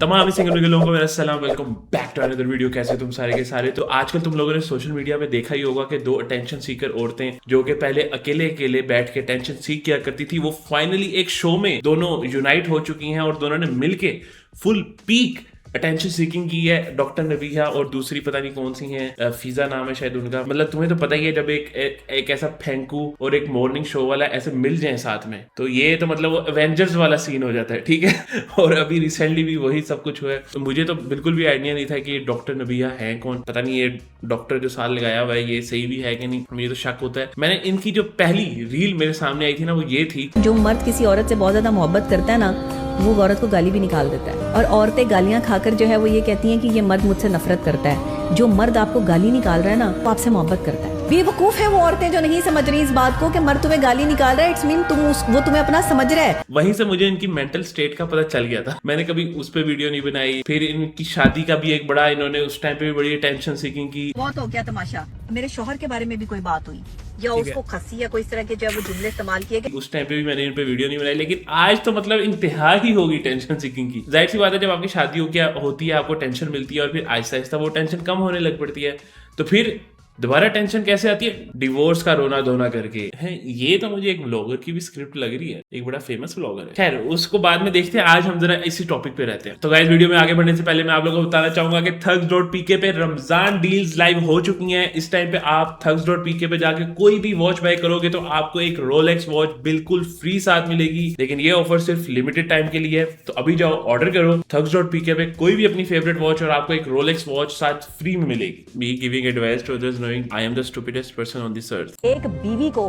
तमाम सिंगल लोगों को मेरा सलाम, welcome back to another video. कैसे तुम सारे के सारे। तो आजकल तुम लोगों ने सोशल मीडिया पे देखा ही होगा कि दो अटेंशन सीकर औरतें जो कि पहले अकेले अकेले बैठ के अटेंशन सीख किया करती थी, वो फाइनली एक शो में दोनों यूनाइट हो चुकी हैं और दोनों ने मिलके फुल पीक अटेंशन सीकिंग की है। डॉक्टर नबीहा और दूसरी पता नहीं कौन सी है, फीजा नाम है शायद उनका। मतलब तुम्हें तो पता ही है, जब एक ऐसा फेंकू और एक मॉर्निंग शो वाला ऐसे मिल जाए साथ में, तो ये तो मतलब वो एवेंजर्स वाला सीन हो जाता है, ठीक है। और अभी रिसेंटली भी वही सब कुछ हुआ है। तो मुझे तो बिल्कुल भी आइडिया नहीं था कि डॉक्टर नबीहा है कौन। पता नहीं ये डॉक्टर जो साल लगाया हुआ है ये सही भी है कि नहीं, मुझे तो शक होता है। मैंने इनकी जो पहली रील मेरे सामने आई थी ना, वो ये थी। जो मर्द किसी औरत से बहुत ज्यादा मोहब्बत करता है ना, वो औरत को गाली भी निकाल देता है। और औरतें गालियां खाकर जो है वो ये कहती हैं कि ये मर्द मुझसे नफरत करता है। जो मर्द आपको गाली निकाल रहा है ना, वो आपसे मोहब्बत करता है। बेवकूफ है वो औरतें जो नहीं समझ रही इस बात को कि मर्द तुम्हें गाली निकाल रहा है, इट्स मीन वो तुम्हें अपना समझ रहा है। वहीं से मुझे इनकी मेंटल स्टेट का पता चल गया था। मैंने कभी उस पे वीडियो नहीं बनाई। फिर इनकी शादी का भी एक बड़ा, इन्होंने उस टाइम पे भी बड़ी टेंशन सीकिंग की। बहुत हो गया तमाशा। मेरे शौहर के बारे में भी कोई बात हुई या उसको खस्सी या कोई इस तरह के जो है वो जुमले इस्तेमाल किए गए, उस टाइम पे भी मैंने इन पे वीडियो नहीं बनाई। लेकिन आज तो मतलब इंतहा ही होगी टेंशन सीकिंग की। जाहिर सी बात है, जब आपकी शादी हो क्या होती है, आपको टेंशन मिलती है और फिर आहिस्ता आहिस्ता वो टेंशन कम होने लग पड़ती है। तो फिर दोबारा टेंशन कैसे आती है? डिवोर्स का रोना धोना करके है। ये तो मुझे एक व्लॉगर की भी स्क्रिप्ट लग रही है, एक बड़ा फेमस व्लॉगर है। खैर उसको बाद में देखते हैं, आज हम जरा इसी टॉपिक पे रहते हैं। तो गाइस, वीडियो में आगे बढ़ने से पहले मैं आप लोगों को बताना चाहूंगा कि thugs.pk पे रमजान डील्स लाइव हो चुकी हैं। इस टाइम पे आप thugs.pk पे जाके कोई भी वॉच बाय करोगे तो आपको एक रोलेक्स वॉच बिल्कुल फ्री साथ मिलेगी। लेकिन ये ऑफर सिर्फ लिमिटेड टाइम के लिए है, तो अभी जाओ ऑर्डर करो thugs.pk पे कोई भी अपनी फेवरेट वॉच और आपको एक रोलेक्स वॉच साथ फ्री में मिलेगी। Be giving advice to others knowing I am the stupidest person on this earth। एक बीवी को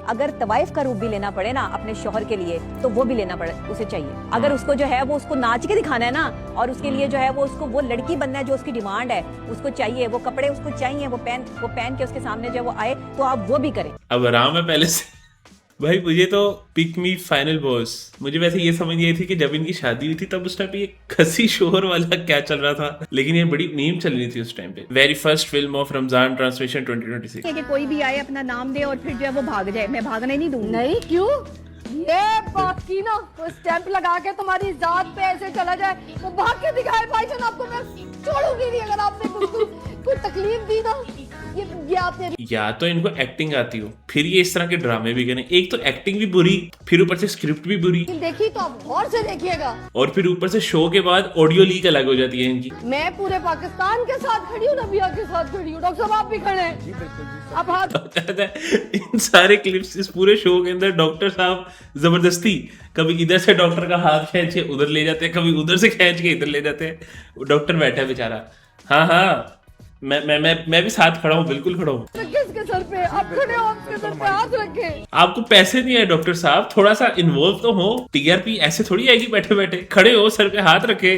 अगर तवाइफ का रूप भी लेना पड़े ना अपने शौहर के लिए, तो वो भी लेना पड़े, उसे चाहिए। अगर उसको जो है वो उसको नाच के दिखाना है ना, और उसके लिए जो है वो उसको वो लड़की बनना है जो उसकी डिमांड है, उसको चाहिए वो कपड़े, उसको चाहिए वो पहन के उसके सामने जब वो आए तो आप वो भी करें। अब आराम है पहले से। भाई मुझे तो पिक मी फाइनल बॉस। मुझे वैसे ये समझ आई थी कि जब इनकी शादी हुई थी तब उस टाइम पे ये खसी शोहर वाला क्या चल रहा था, लेकिन ये बड़ी मीम चल रही थी उस टाइम पे। Very first film of Ramzan translation 2026। कि कोई भी आए अपना नाम दे और फिर जो है वो भाग जाए, मैं भागने नहीं दूंगी। नहीं, क्यों? ये बात की ना, वो स्टैंप लगा के तुम्हारी जात पे ऐसे चला जाए, वो भाग के दिखाए भाईजान, आपको मैं छोड़ूंगी नहीं। अगर आपने कोई तकलीफ दी ना, ये आपने या तो इनको एक्टिंग आती हो, फिर ये इस तरह के ड्रामे भी करें। एक तो एक्टिंग भी बुरी, फिर ऊपर से स्क्रिप्ट भी बुरी, देखी तो आप गौर से देखिएगा। और फिर ऊपर से शो के बाद ऑडियो लीक अलग हो जाती है इनकी। मैं पूरे पाकिस्तान के साथ खड़ी हूँ, नबिया के साथ खड़ी हूँ। डॉक्टर साहब आप भी खड़े हैं। आप हाथ इन सारे क्लिप्स, इस पूरे शो के अंदर डॉक्टर साहब जबरदस्ती कभी इधर से डॉक्टर का हाथ खींच के उधर ले जाते हैं, कभी उधर से खींच के इधर ले जाते हैं। डॉक्टर बैठा है बेचारा। हाँ हाँ, मैं भी साथ खड़ा हूँ, बिल्कुल खड़ा हूँ। किसके सर पे आप खड़े हो? आपके सर पे हाथ रखे। आपको पैसे नहीं है डॉक्टर साहब, थोड़ा सा इन्वॉल्व तो हो। टीआरपी ऐसे थोड़ी आएगी बैठे बैठे। खड़े हो, सर पे हाथ रखे।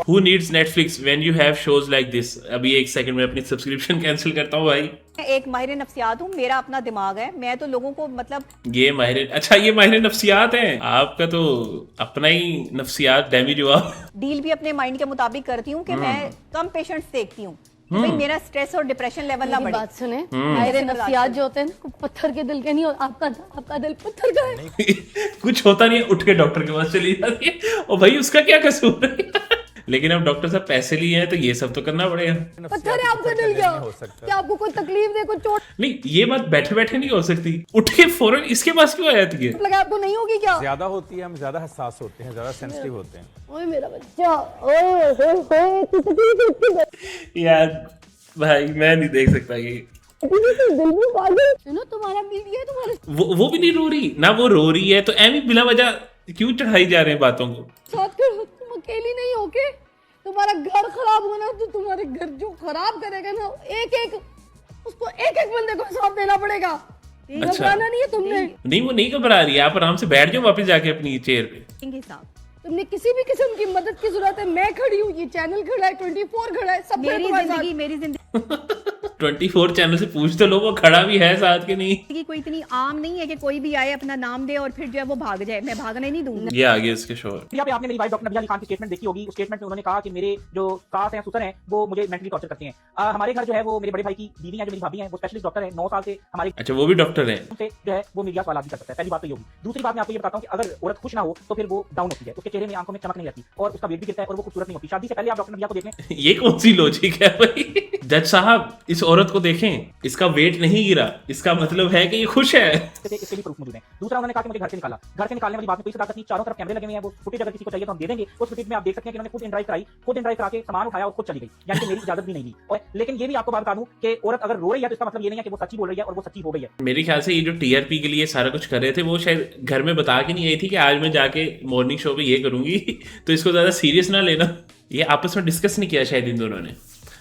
Who needs Netflix when you have shows like this? अभी एक सेकंड में अपनी सब्सक्रिप्शन कैंसिल करता हूँ भाई। मैं एक माहिर नफ्सियात हूँ, मेरा अपना दिमाग है। मैं तो लोगों को मतलब ये माहिर नफ्सियात हैं। आपका तो अपना ही नफ्सियात डैमेज हुआ। डील भी अपने माइंड के मुताबिक करती हूँ कि मैं कम पेशेंट्स देखती हूँ, भाई मेरा स्ट्रेस और डिप्रेशन लेवल ना बढ़े। बात सुने, मेरे नफ्सियात जो होते हैं ना, पत्थर के दिल के नहीं, और आपका दिल पत्थर का है। कुछ होता नहीं है, उठ के डॉक्टर के पास चली जाती है। और भाई उसका क्या कसूर है? लेकिन अब डॉक्टर साहब पैसे लिए हैं तो ये सब तो करना पड़ेगा। पत्थर है आपका दिल क्या आपको कोई तकलीफ दे, कोई चोट नहीं, ये बात बैठे बैठे नहीं हो सकती। उठ के फौरन इसके पास क्यों आ जाती है? लगा आपको नहीं होगी क्या? ज्यादा होती है, हम ज्यादा हसास होते हैं, ज्यादा सेंसिटिव होते हैं। ओए मेरा बच्चा, ओए यार भाई मैं नहीं देख सकता ये। दिल में पागल सुनो, तुम्हारा बीवी है तुम्हारे वो भी नहीं रो रही ना, वो रो रही है तो एमी बिना वजह क्यों चढ़ाई जा रहे हैं बातों को। साथ करो, तुम अकेली नहीं हो के। तुम्हारा घर खराब होना तो तुम्हारे घर जो खराब करेगा ना, उसको एक बंदे को साथ देना पड़ेगा। अच्छा। घबराना नहीं है तुमने। नहीं, वो नहीं घबरा रही है। आप आराम से बैठ जाओ वापस जाके अपनी चेयर पे। तुमने किसी भी किस्म की मदद की जरूरत है, मैं खड़ी हूँ, ये चैनल खड़ा है, 24 खड़ा है, सब मेरी जिंदगी 24 चैनल से पूछ तो लो वो खड़ा भी है साथ के नहीं। कि कोई इतनी आम नहीं है कि कोई भी आए अपना नाम दे और फिर जो है वो भाग जाए। मैं भागने नहीं दूंगी। ये आगे इसके शोर। यहाँ पे आपने मेरी वाइफ डॉक्टर नबिया अली खान की स्टेटमेंट देखी होगी। उस स्टेटमेंट में उन्होंने कहा कि मेरे जो सास हैं ससुर हैं वो मुझे मेंटली टॉर्चर करते हैं। हमारे घर जो है वो मेरे बड़े भाई की बीवी है जो मेरी भाभी है वो स्पेशलिस्ट डॉक्टर है। 9 साल से हमारे अच्छा वो भी डॉक्टर है। से जो है वो मीडिया सवाल भी कर सकता है। पहली बात तो ये होगी। दूसरी बात मैं आपको ये बताता हूँ कि अगर औरत खुश ना हो तो फिर वो डाउन होती है, उसके चेहरे में आंखों में चमक नहीं आती और उसका वेट भी गिरता है और वो खूबसूरत नहीं होती। शादी से पहले आप डॉक्टर नबिया को देख लें। ये कौन सी लॉजिक है भाई? जज साहब इस औरत को देखें, इसका वेट नहीं गिरा, इसका मतलब है कि ये खुश है। इसके भी प्रूफ मौजूद है। दूसरा उन्होंने कहा कि मुझे घर से निकाला। घर से निकालने वाली बात में कोई सदाकत नहीं। चारों तरफ कैमरे लगे हुए हैं। वो फुटेज अगर किसी को चाहिए तो हम दे देंगे। उस फुटेज में आप देख सकते हैं कि उन्होंने खुद इन ड्राइव कराई, खुद इन ड्राइव करा के सामान उठाया और खुद चली गई, यानी कि मेरी इजाजत भी नहीं ली। और लेकिन ये भी आपको बात बता दूं कि औरत अगर रो रही है तो इसका मतलब ये नहीं है कि वो सच्ची बोल रही है और वो सच्ची हो गई है। मेरे ख्याल से ये जो टीआरपी के लिए सारा कुछ कर रहे थे वो शायद घर में बता के नहीं आई थी कि आज मैं जाके मॉर्निंग शो पे ये करूंगी तो इसको ज्यादा सीरियस ना लेना। ये आपस में डिस्कस नहीं किया शायद इन दोनों ने।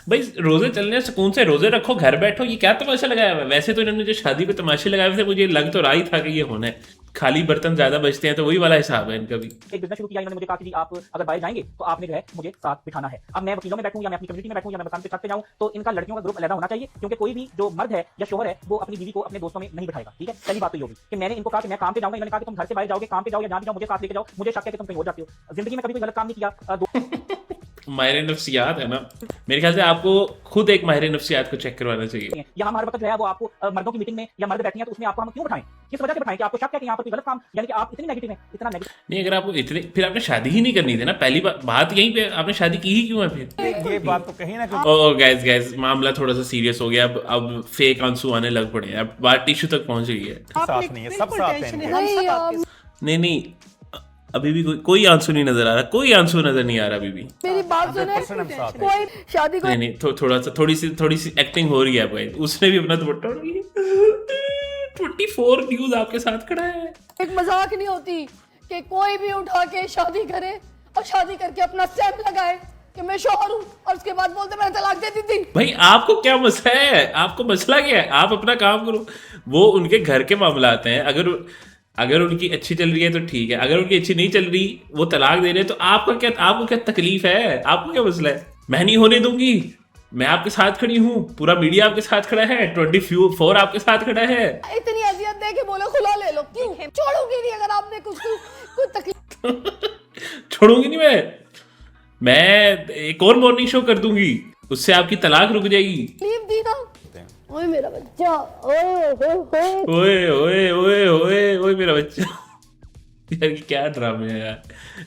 भाई रोजे चलने सुकून से रोजे रखो, घर बैठो, ये क्या तमाशा लगाया हुआ है? वैसे तो इन्होंने जो शादी पे तमाशे लगाए हुए थे मुझे लग तो रहा ही था कि ये होना है। खाली बर्तन ज्यादा बचते हैं तो वही वाला हिसाब है इनका भी। एक बिजनेस शुरू किया इन्होंने मुझे कहा कि जी आप अगर बाहर जाएंगे तो आपने जो है मुझे साथ बिठाना है। अब मैं वकीलों में बैठूं या मैं अपनी कम्युनिटी में बैठूं या मैं मकान पे छत पे जाऊं तो इनका लड़कियों का ग्रुप अलग होना चाहिए, क्योंकि कोई भी जो मर्द है या शोहर है वो अपनी बीवी को अपने दोस्तों में नहीं बिठाएगा। ठीक है, पहली बात तो ये होगी कि मैंने इनको कहा कि मैं काम पे जाऊंगा। इन्होंने कहा कि तुम घर से बाहर जाओगे, काम पे जाओ या जहां भी जाओ मुझे साथ लेके जाओ। मुझे शक है कि तुम कहीं हो जाते हो। जिंदगी में कभी कोई गलत काम नहीं किया। माहिर नफ्सियात है ना, मेरे ख्याल से आपको खुद एक माहिर नफ्सियात को चेक करवाना चाहिए। यहाँ हर वक्त जो है वो आपको मर्दों की मीटिंग में या मर्द बैठे हैं तो उसमें आपको हम क्यों बिठाएं? किस वजह से बिठाएं कि आपको शक है कि यहाँ पर कोई गलत काम, यानी कि आप इतनी नेगेटिव हैं, इतना नेगेटिव नहीं अगर आपको इतने फिर आपने शादी ही नहीं करनी थी ना। पहली बात यहीं पे आपने शादी की ही क्यों है फिर? ये बात तो कहीं ना कहीं ओ गाइस मामला थोड़ा सा सीरियस हो गया। अब फेक आंसू आने लग पड़े हैं, अब बात टिश्यू तक पहुंच गई है। साफ नहीं है, सब साफ है इनके। नहीं अभी भी कोई आंसू नहीं नजर आ रहा, कोई आंसू नजर नहीं आ रहा अभी भी। मेरी बात सुने, 100% हम साथ हैं। कोई शादी को नहीं थोड़ी सी एक्टिंग हो रही है भाई। उसने भी अपना दुपट्टा उड़ लिया। 24 न्यूज़ आपके साथ खड़ा है। एक मजाक नहीं होती कि कोई भी उठा के शादी करे और शादी करके अपना स्टैम्प लगाए कि मैं शौहर हूँ और उसके बाद बोलते मैंने तलाक दे दी थी। भाई आपको क्या मसला है? आपको मसला क्या है? आप अपना काम करो। वो उनके घर के मामला आते हैं। अगर उनकी अच्छी चल रही है तो ठीक है, अगर उनकी अच्छी नहीं चल रही वो तलाक दे रहे हैं तो आपको क्या तकलीफ है? आपको क्या मसला है? मैं नहीं होने दूंगी। मैं आपके साथ खड़ी हूँ, पूरा मीडिया आपके साथ खड़ा है, 24 आपके साथ खड़ा है। इतनी अजियत दे के बोलो खुला ले लो, क्यों छोड़ूंगी नहीं अगर आपने कुछ तकलीफ। छोड़ूंगी नहीं मैं एक और मॉर्निंग शो कर दूंगी, उससे आपकी तलाक रुक जाएगी। दी ना। ओए मेरा बच्चा, ओए मेरा बच्चा। यार ये क्या ड्रामे है यार,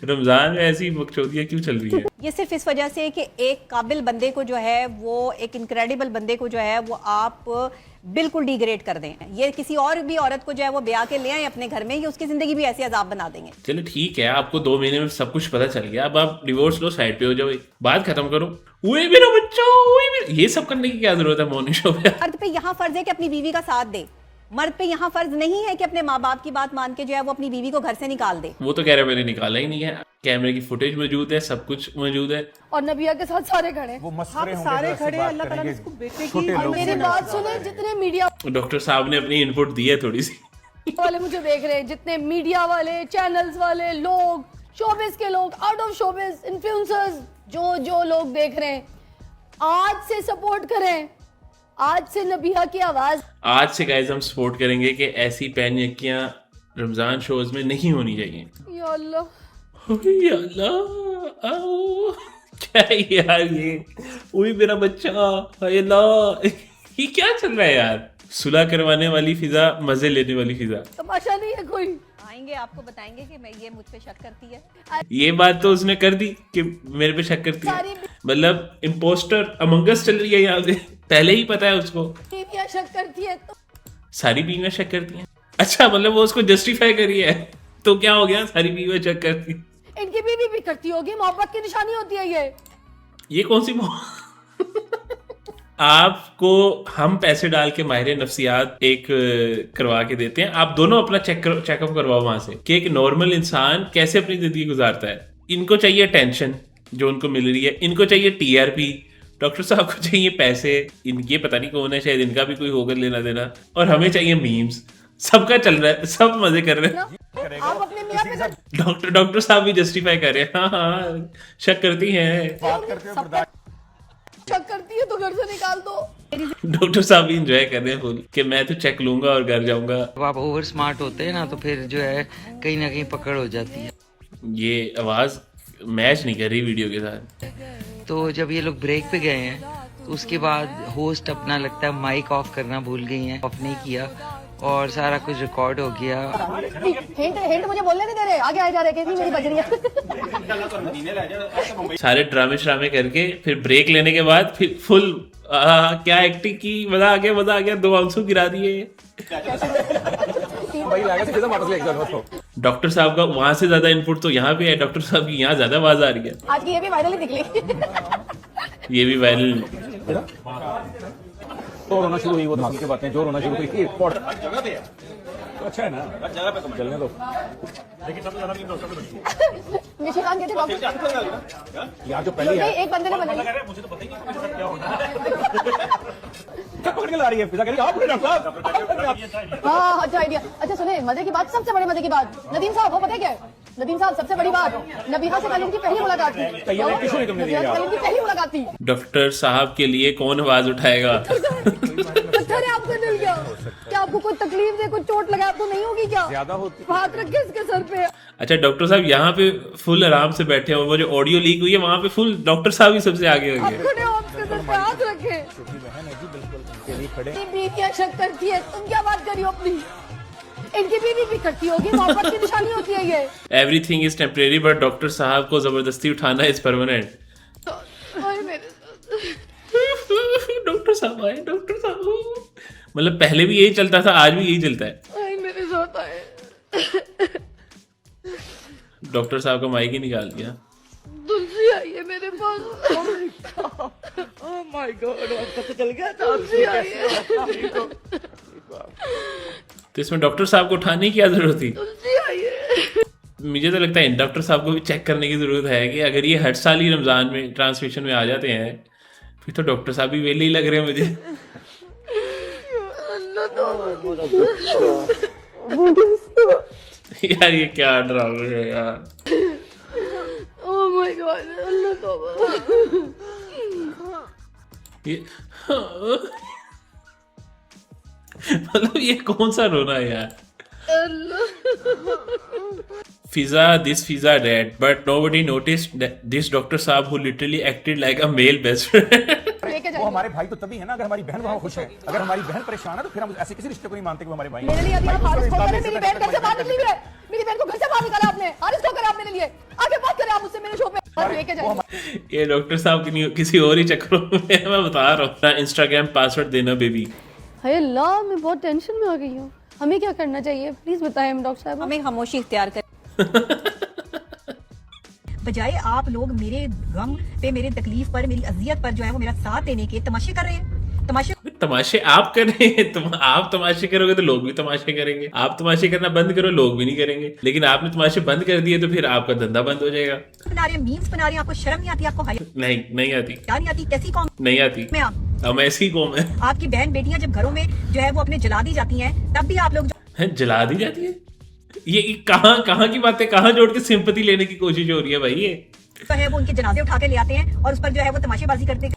रमजान में ऐसी बकचोदियां क्यों चल रही है? ये सिर्फ इस वजह से कि एक काबिल बंदे को जो है वो एक इनक्रेडिबल बंदे को जो है वो आप बिल्कुल डिग्रेड कर दें। ये किसी और भी औरत को जो है वो ब्याह के ले आए अपने घर में, ये उसकी जिंदगी भी ऐसे अजाब बना देंगे। चलो ठीक है, आपको 2 महीने में सब कुछ पता चल गया, अब आप डिवोर्स लो, साइड पे हो जाओ, बात खत्म करो। ओए मेरा बच्चा, ये सब करने की क्या जरूरत है मॉर्निंग शो पे? मर्द पे यहाँ फर्ज है कि अपनी बीवी का साथ दे। मर्द पे यहाँ फर्ज नहीं है कि अपने माँ बाप की बात मान के जो है वो अपनी बीवी को घर से निकाल दे। वो तो कह रहे मैंने निकाला ही नहीं है, कैमरे की फुटेज मौजूद है, सब कुछ मौजूद है। और नबिया के साथ सारे खड़े, वो मसखरे होंगे, सारे जरा सी खड़े, बात अल्लाह ताला ने करेंगे। इसको बेटे की छोटे और लोग मेरी हैं। बात सुने, जितने मीडिया डॉक्टर साहब ने अपनी इनपुट दी है थोड़ी सी। वाले मुझे देख रहे हैं, जितने मीडिया वाले, चैनल्स वाले लोग, शोबिस के लोग, आउट ऑफ शोबिस, इन्फ्लुएंसर्स, जो लोग देख रहे हैं, आज से सपोर्ट करें। आज से नबिया की आवाज, आज से गाइस हम सपोर्ट करेंगे कि ऐसी पैनियकियां रमजान शोज में नहीं होनी चाहिए। या अल्लाह, या अल्लाह, आओ। क्या है यार ये? ओए मेरा बच्चा, हाय अल्लाह। ये क्या चल रहा है यार? सुलह करवाने वाली फिजा, मजे लेने वाली फिजा। तमाशा नहीं है कोई। आएंगे आपको बताएंगे कि मैं ये मुझ पे शक करती है। ये बात तो उसने कर दी कि मेरे पे शक करती है, मतलब इम्पोस्टर अमंगस चल रही है यहाँ से, पहले ही पता है उसको। बीवियां शक करती है तो सारी बीवियां शक करती हैं? अच्छा, मतलब वो उसको जस्टिफाई करी है तो क्या हो गया? सारी बीवियां शक करती हैं। इनकी बीवी भी करती होगी, मोहब्बत की निशानी होती है ये कौन सी आपको हम पैसे डाल के माहिर नफ्सियात एक करवा के देते हैं, आप दोनों अपना चेकअप करवाओ वहां से कि एक नॉर्मल इंसान कैसे अपनी जिंदगी गुजारता है। इनको चाहिए टेंशन जो उनको मिल रही है, इनको चाहिए टीआरपी, डॉक्टर साहब को चाहिए पैसे, इनके पता नहीं कौन है, शायद इनका भी कोई होगा लेना देना, और हमें चाहिए मीम्स। सबका चल रहा है, सब मजे कर रहे हैं। आप अपने मियां पे डॉक्टर साहब भी जस्टिफाई कर रहे हैं। हाँ शक करती हैं। बात करते हो बर्दाश्त शक करती है तो घर से निकाल दो। डॉक्टर साहब भी इंजॉय कर रहे हैं फुल कि मैं तो चेक लूंगा और घर जाऊंगा। जब आप ओवर स्मार्ट होते हैं ना तो फिर जो है कहीं ना कहीं पकड़ हो जाती है। ये आवाज मैच नहीं कर रही वीडियो के साथ। तो जब ये लोग ब्रेक पे गए हैं तो उसके बाद होस्ट अपना लगता है माइक ऑफ करना भूल गई हैं, ऑफ नहीं किया और सारा कुछ रिकॉर्ड हो गया। हिंट मुझे बोलने नहीं दे रहे, आगे आए जा रहे, कैसी मेरी बज रही है। सारे ड्रामे श्रामे करके फिर ब्रेक लेने के बाद फिर फुल क्या एक्टिंग की, मजा आ गया। 2 आंसू गिरा दिए। डॉक्टर साहब का वहां से ज्यादा इनपुट तो यहाँ पे है, डॉक्टर साहब की यहाँ ज्यादा आवाज आ रही है। आज की ये भी वायरल ही निकली। ये भी वायरल। तो रोना शुरू हुई, वो दिमाग की बातें जो रोना शुरू हुई थी। तो अच्छा है ना, चलने दो। निशिकांत कहते डॉक्टर यार जो पहले एक बंदे ने बनाई। पकड़ के ला रही है, फिजा कह रही है, आप डॉक्टर साहब। हाँ अच्छा आइडिया। अच्छा सुने, मजे की बात, सबसे बड़े मजे की बात, नदीम साहब वो पता है क्या है? नदीम साहब सबसे बड़ी बात, नबीहा से कल इनकी पहली मुलाकात थी। क्यों नहीं तुमने दिया? कल इनकी पहली मुलाकात थी। डॉक्टर साहब के लिए कौन आवाज उठाएगा? पत्थर है आपका दिल क्या? क्या आपको कोई तकलीफ दे, कोई चोट लगा तो नहीं होगी क्या? ज्यादा होती। हाथ रख के इसके सर पे। अच्छा डॉक्टर साहब यहाँ पे फुल आराम से बैठे हैं, वो जो ऑडियो लीक हुई है वहां पे फुल डॉक्टर साहब ही सबसे आगे हो गए। खड़े हो, आपके सर पे हाथ रखे। इनकी बीवियां शक करती है, तुम क्या बात करी हो अपनी? इनकी बीवी भी करती होगी, मोहब्बत की निशानी होती है ये। Everything is temporary but doctor साहब को जबरदस्ती उठाना इज परमानेंट। डॉक्टर साहब आए, डॉक्टर साहब। मतलब पहले भी यही चलता था, आज भी यही चलता है। आई मेरे साथ आए। डॉक्टर साहब का माइक ही निकाल दिया। तुलसी आई है मेरे पास। ओह माय गॉड, पता चल गया था। तुलसी आई है। तो इसमें डॉक्टर साहब को उठाने की क्या जरूरत थी? तुलसी आई है। मुझे तो लगता है इन डॉक्टर साहब को भी चेक करने की जरूरत है कि अगर ये हर साल ही रमजान में ट्रांसमिशन में आ जाते हैं फिर तो डॉक्टर साहब भी वेले ही लग रहे हैं मुझे। यार ये क्या ड्रामा है यार। ओह माय गॉड, अल्लाह तौबा। ये मतलब ये कौन सा रोना है यार? Fiza, this Fiza dead, but nobody noticed this Dr. Saab who literally acted like a male best friend. वो हमारे भाई तो तभी है ना, अगर हमारी बहन वहाँ खुश है। अगर हमारी बहन परेशान है तो फिर हम ऐसे किसी रिश्ते को नहीं मानते कि वो हमारे भाई। मेरे लिए अभी आप हारिस को करें, मेरी बहन घर से बाहर निकली हुई है। मेरी बहन को घर से बाहर निकाला आपने। हारिस को करें आप मेरे लिए, आगे बात करें आप मुझसे मेरे शो पे। लेके जाइए। ये डॉक्टर साहब किसी और ही चक्करों में मैं बता रहा हूँ। इंस्टाग्राम पासवर्ड देना बेबी। हाय अल्लाह, मैं बहुत टेंशन में आ गई हूँ। हमें क्या करना चाहिए प्लीज बताएं डॉक्टर साहब। हमें खामोशी इख्तियार करें। बजाय आप लोग मेरे गम पे, मेरे तकलीफ पर, मेरी अजियत पर जो है वो मेरा साथ देने के तमाशे कर रहे हैं। तमाशे आप कर रहे हैं, आप तमाशे करोगे तो लोग भी तमाशे करेंगे। आप तमाशे करना बंद करो, लोग भी नहीं करेंगे। लेकिन आपने तमाशे बंद कर दिए तो फिर आपका धंधा बंद हो जाएगा। बना रहे हैं, मीम्स बना रहे हैं, आपको शर्म नहीं आती? आपको हया नहीं आती, नहीं आती? कैसी कौम नहीं आती। में आप? हम ऐसी कौम है। आपकी बहन बेटियां जब घरों में जो है वो अपने जला दी जाती हैं, तब भी आप लोग जला दी जाती है। ये कहाँ की बातें कहाँ जोड़ के सिंपैथी लेने की कोशिश हो रही है भाई। ये जो है वो उनके जनाजे उठा के ले आते हैं और उस पर जो है वो तमाशेबाजी करते हैं।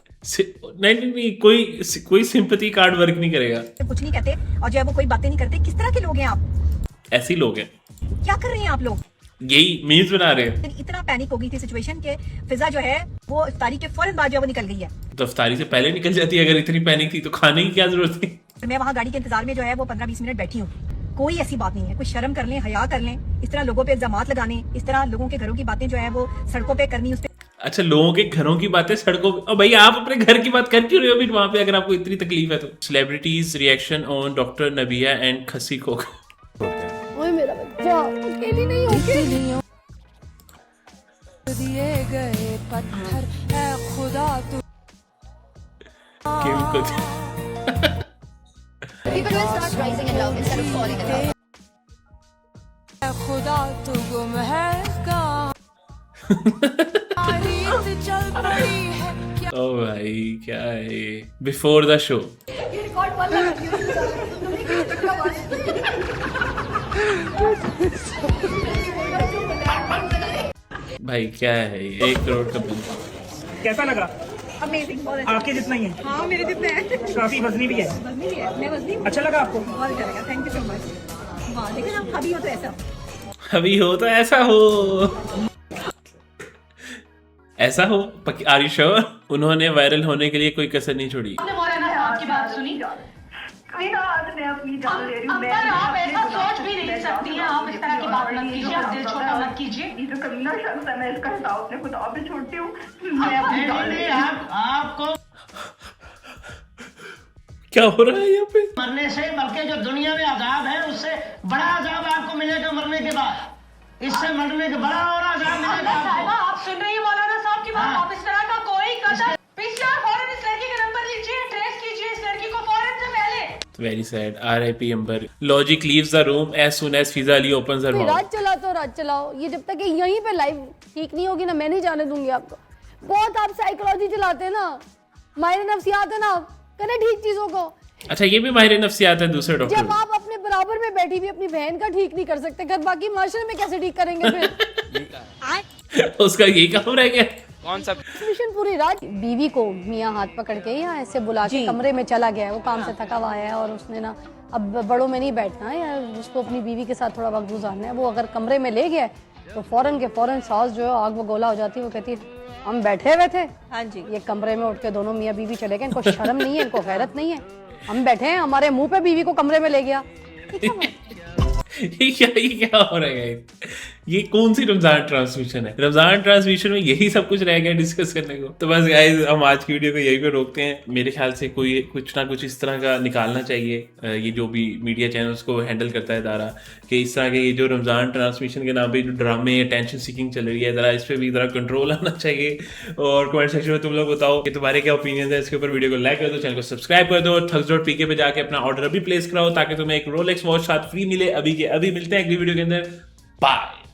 नहीं कोई सिंपैथी कार्ड वर्क नहीं करेगा। कुछ नहीं कहते और जो है वो कोई बातें नहीं करते। किस तरह के लोग हैं आप? ऐसे ही लोग हैं। क्या कर रहे हैं आप लोग? यही मीम्स बना रहे हैं। इतना पैनिक हो गई थी सिचुएशन के फिजा जो है वो इफ्तारी के फौरन बाद जो है वो निकल गई है। तो इफ्तारी से पहले निकल जाती है। अगर इतनी पैनिक थी तो खाने की क्या जरूरत थी? मैं वहाँ गाड़ी के इंतजार में जो है वो 15-20 मिनट बैठी हूँ। कोई ऐसी बात नहीं है। कोई शर्म कर लें, हया कर लें। इस तरह लोगों पे इल्जामात लगाने, इस तरह लोगों के घरों की बातें जो है वो सड़कों पे करनी, उस पे अच्छा लोगों के घरों की बातें सड़कों पे। भाई आप अपने घर की बात कर क्यों रहे हो अभी वहां पे, अगर आपको इतनी तकलीफ है तो। सेलिब्रिटीज रिएक्शन ऑन डॉक्टर नबिया एंड खसी को। ओए मेरा बच्चा, अकेली नहीं हो के दिए गए पत्थर है खुदा तू। किम को People will start rising in love instead of falling in love. खुदा तू गुम है कहाँ? रीत चल पड़ी है क्या? ओ भाई क्या है बिफोर द शो। रिकॉर्ड बंद लगा दिया। भाई क्या है 1 करोड़ का बिल। कैसा लगा? अमेजिंग, बहुत आपके जितना ही है, हाँ मेरे जितने हैं, काफी वजनी भी है। वजनी भी है, मैं वजनी हूँ। अच्छा लगा आपको? बहुत अच्छा लगा, थैंक यू सो मच। वाह, लेकिन आप अभी हो तो ऐसा अभी हो तो ऐसा हो, ऐसा हो। Are you sure? उन्होंने वायरल होने के लिए कोई कसर नहीं छोड़ी। आपने मौलाना साहब की बात सुनी? अब्बर आप ऐसा सोच भी नहीं सकती हैं, आप इस तरह की बात मत कीजिए, आप दिल छोटा मत कीजिए। ये जो कमीना शख्स है, मैं इसका हिसाब अपने खुदा पे छोड़ती हूँ। आपको क्या हो रहा है यहाँ पे? मरने से बल्कि जो दुनिया में अजाब है उससे बड़ा अजाब आपको मिलेगा मरने के बाद, इससे मरने के बड़ा और अजाब मिलेगा आपको। आप सुन रही है मौलाना साहब की बात? आप इस तरह का कोई कदम पिछला फौरन इस लड़की का नंबर लीजिए, ट्रेस कीजिए इस लड़की को फौरन से पहले। Very sad. R.I.P. Amber. Logic leaves the room as soon as Fiza Ali opens her mouth. राज चला तो राज चलाओ, ये जब तक ये यहीं पे लाइव ठीक नहीं होगी ना, मैं नहीं जाने दूंगी आपको। बहुत आप साइकोलॉजी चलाते हैं ना, माहिर नफ्सियात है ना, करें ठीक चीजों को। अच्छा, ये भी माहिर नफ्सियात है दूसरे जब डॉक्टर। आप अपने बराबर में बैठी भी अपनी बहन का ठीक नहीं कर सकते, घर बाकी माशरे में कैसे ठीक करेंगे फिर? उसका यही काम रह गया। कौन सा मिशन पूरी रात बीवी को मियाँ हाथ पकड़ के या ऐसे बुला के कमरे में चला गया है, वो काम से थका हुआ है और उसने ना अब बड़ों में नहीं बैठना है, या उसको अपनी बीवी के साथ थोड़ा वक्त गुजारना है। वो अगर कमरे में ले गया है तो फौरन के फौरन सास जो है आग व गोला हो जाती है। वो कहती है हम बैठे हुए थे, हाँ जी, ये कमरे में उठ के दोनों मियाँ बीवी चले गए, इनको शर्म नहीं है, इनको गैरत नहीं है, हम बैठे हैं, हमारे मुंह पे बीवी को कमरे में ले गया। ये क्या हो रहा है? ये कौन सी रमजान ट्रांसमिशन है? रमजान ट्रांसमिशन में यही सब कुछ रह गया डिस्कस करने को। तो बस गाइस, हम आज की वीडियो को यही पे रोकते हैं। मेरे ख्याल से कोई कुछ ना कुछ इस तरह का निकालना चाहिए, ये जो भी मीडिया चैनल्स को हैंडल करता है दारा, कि इस तरह के ये जो रमजान ट्रांसमिशन के नाम पे जो ड्रामे टेंशन सीकिंग चल रही है, जरा इस पे भी जरा कंट्रोल आना चाहिए। और कमेंट सेक्शन में तुम लोग बताओ कि तुम्हारे क्या ओपिनियन है इसके ऊपर। वीडियो को लाइक कर दो, चैनल को सब्सक्राइब कर दो और thugs.pk पे जाके अपना ऑर्डर अभी प्लेस कराओ ताकि तुम्हें एक रोलेक्स वॉच साथ फ्री मिले। अभी के अभी मिलते हैं अगली वीडियो के अंदर। बाय।